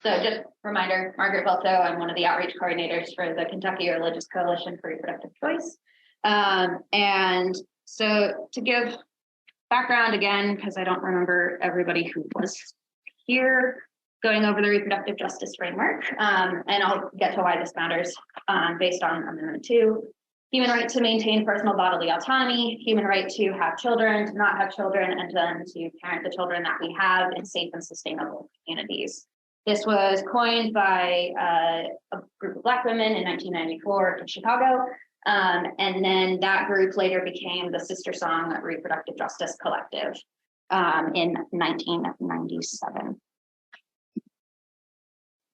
So just a reminder, Margert Velto, I'm one of the outreach coordinators for the Kentucky Religious Coalition for Reproductive Choice. And so to give background again, because I don't remember everybody who was here, going over the reproductive justice framework, and I'll get to why this matters based on Amendment 2. Human right to maintain personal bodily autonomy, human right to have children, to not have children, and then to parent the children that we have in safe and sustainable communities. This was coined by a group of Black women in 1994 in Chicago, and then that group later became the Sister Song Reproductive Justice Collective in 1997.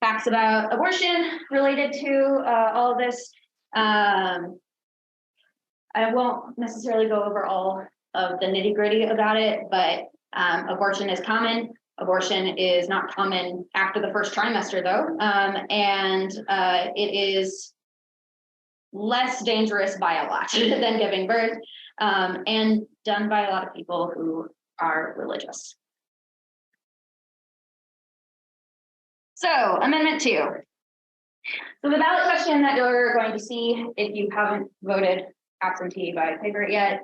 Facts about abortion related to all of this. I won't necessarily go over all of the nitty-gritty about it, but abortion is common. Abortion is not common after the first trimester, though, and it is less dangerous by a lot than giving birth, and done by a lot of people who are religious. So, Amendment 2. So the ballot question that you're going to see, if you haven't voted absentee by paper yet,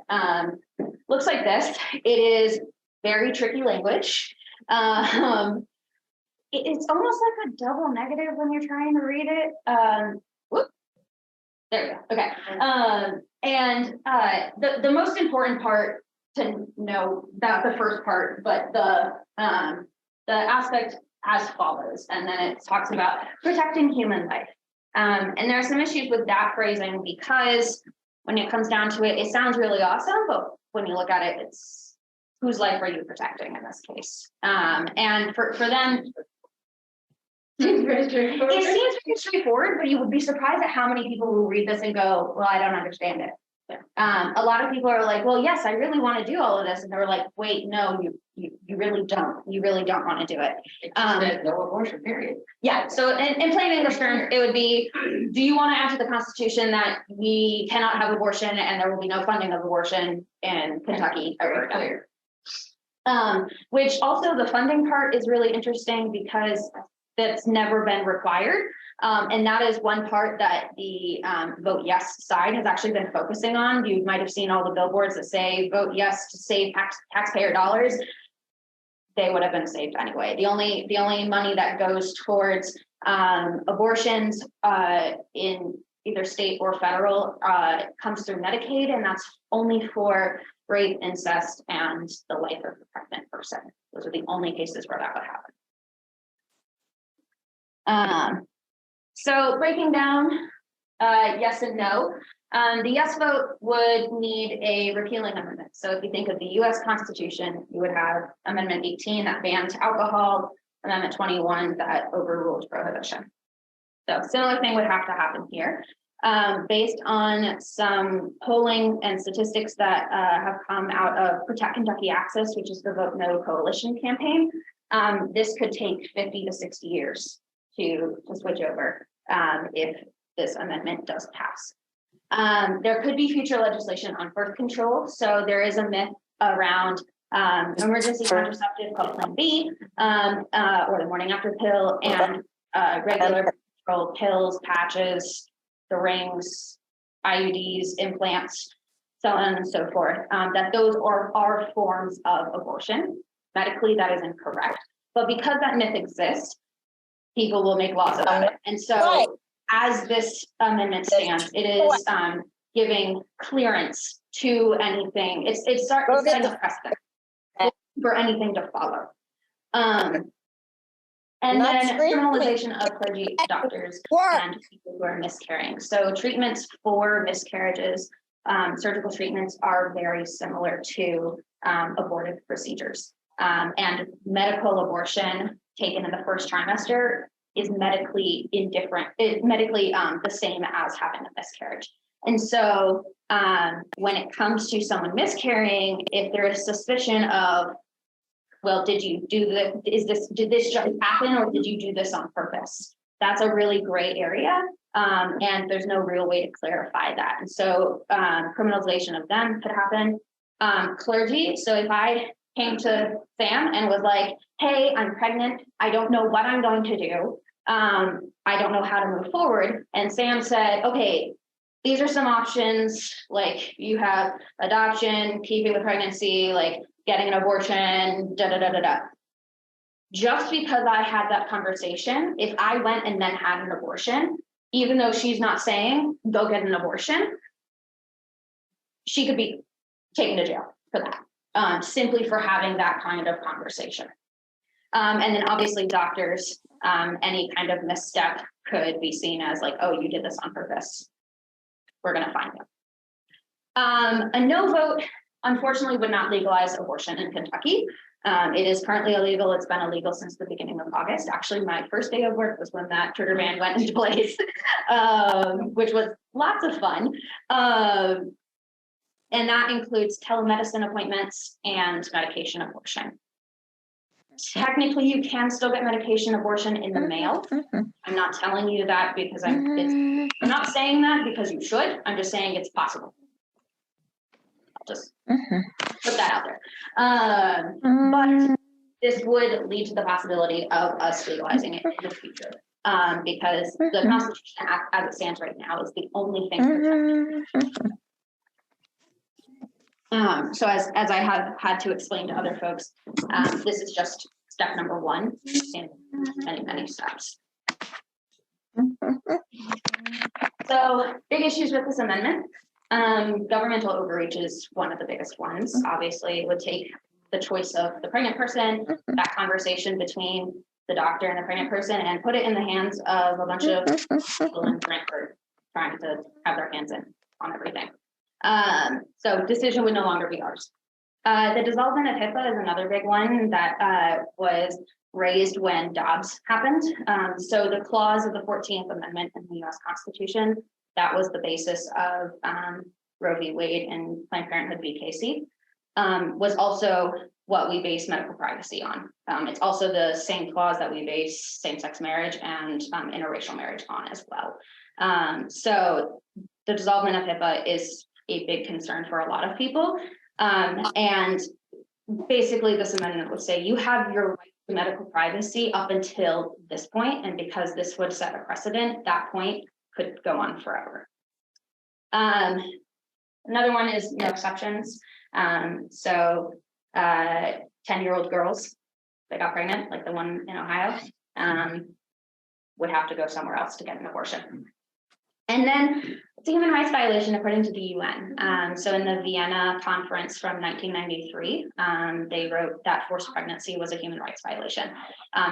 looks like this. It is very tricky language. It's almost like a double negative when you're trying to read it. Whoop. There we go. Okay. And the most important part to know, that the first part, but the aspect as follows, and then it talks about protecting human life. And there are some issues with that phrasing because when it comes down to it, it sounds really awesome, but when you look at it, it's whose life are you protecting in this case? And for them, it seems very straightforward, but you would be surprised at how many people will read this and go, well, I don't understand it. A lot of people are like, well, yes, I really want to do all of this. And they're like, wait, no, you really don't. You really don't want to do it. No abortion, period. Yeah, so in plain English terms, it would be, do you want to add to the Constitution that we cannot have abortion and there will be no funding of abortion in Kentucky ever again? Which also the funding part is really interesting because that's never been required. And that is one part that the Vote Yes side has actually been focusing on. You might have seen all the billboards that say vote yes to save taxpayer dollars. They would have been saved anyway. The only money that goes towards abortions in either state or federal comes through Medicaid, and that's only for rape, incest, and the life of the pregnant person. Those are the only cases where that would happen. So breaking down yes and no, the yes vote would need a repealing amendment. So if you think of the US Constitution, you would have Amendment 18 that banned alcohol, Amendment 21 that overruled prohibition. So similar thing would have to happen here. Based on some polling and statistics that have come out of Protect Kentucky Access, which is the Vote No Coalition campaign, this could take 50 to 60 years to switch over if this amendment does pass. There could be future legislation on birth control. So there is a myth around emergency contraceptive called Plan B, or the morning after pill, and regular birth control pills, patches, the rings, IUDs, implants, so on and so forth, that those are forms of abortion. Medically, that is incorrect. But because that myth exists, people will make laws about it. And so as this amendment stands, it is giving clearance to anything. It's setting a precedent for anything to follow. And then criminalization of clergy, doctors, and people who are miscarrying. So treatments for miscarriages, surgical treatments are very similar to abortive procedures. And medical abortion taken in the first trimester is medically indifferent, the same as having a miscarriage. And so when it comes to someone miscarrying, if there is suspicion of, well, did you do did this just happen, or did you do this on purpose? That's a really gray area. And there's no real way to clarify that. And so criminalization of them could happen. Clergy, so if I came to Sam and was like, hey, I'm pregnant. I don't know what I'm going to do. I don't know how to move forward. And Sam said, okay, these are some options. Like you have adoption, keeping the pregnancy, like getting an abortion, da da da da da. Just because I had that conversation, if I went and then had an abortion, even though she's not saying go get an abortion, she could be taken to jail for that, simply for having that kind of conversation. And then obviously doctors, any kind of misstep could be seen as like, oh, you did this on purpose. We're going to find you. A no vote, unfortunately, would not legalize abortion in Kentucky. It is currently illegal. It's been illegal since the beginning of August. Actually, my first day of work was when that trigger ban went into place, which was lots of fun. And that includes telemedicine appointments and medication abortion. Technically, you can still get medication abortion in the mail. I'm not telling you that because I'm not saying that because you should. I'm just saying it's possible. I'll just put that out there. But this would lead to the possibility of us legalizing it in the future. Because the Constitution as it stands right now is the only thing protecting. So as I have had to explain to other folks, this is just step number one in many, many steps. So big issues with this amendment. Governmental overreach is one of the biggest ones. Obviously, it would take the choice of the pregnant person, that conversation between the doctor and the pregnant person, and put it in the hands of a bunch of people in Brantford trying to have their hands in on everything. So decision would no longer be ours. The dissolvement of HIPAA is another big one that was raised when Dobbs happened. So the clause of the 14th Amendment in the US Constitution, that was the basis of Roe v. Wade and Planned Parenthood v. Casey, was also what we base medical privacy on. It's also the same clause that we base same-sex marriage and interracial marriage on as well. So the dissolvement of HIPAA is a big concern for a lot of people. And basically this amendment would say you have your right to medical privacy up until this point, and because this would set a precedent, that point could go on forever. Another one is no exceptions. So 10-year-old girls that got pregnant, like the one in Ohio, would have to go somewhere else to get an abortion. And then it's a human rights violation according to the UN. So in the Vienna Conference from 1993, they wrote that forced pregnancy was a human rights violation.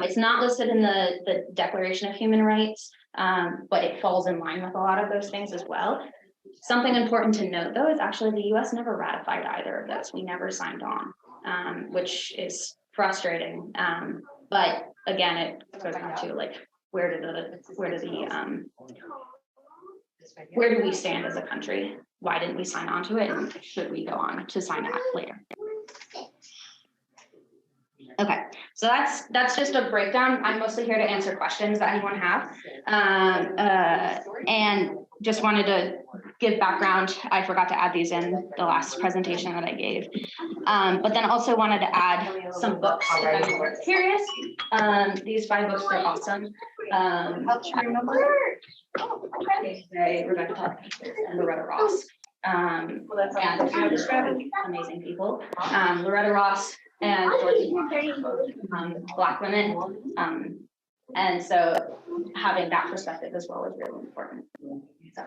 It's not listed in the Declaration of Human Rights, but it falls in line with a lot of those things as well. Something important to note, though, is actually the US never ratified either of those. We never signed on, which is frustrating. But again, it goes on to like, where do we stand as a country? Why didn't we sign on to it? And should we go on to sign that later? Okay, so that's just a breakdown. I'm mostly here to answer questions that anyone have. And just wanted to give background. I forgot to add these in the last presentation that I gave. But then also wanted to add some books if anyone's curious. These 5 books are awesome. Rebecca and Loretta Ross. And amazing people. Loretta Ross and Black women. And so having that perspective as well is really important. So.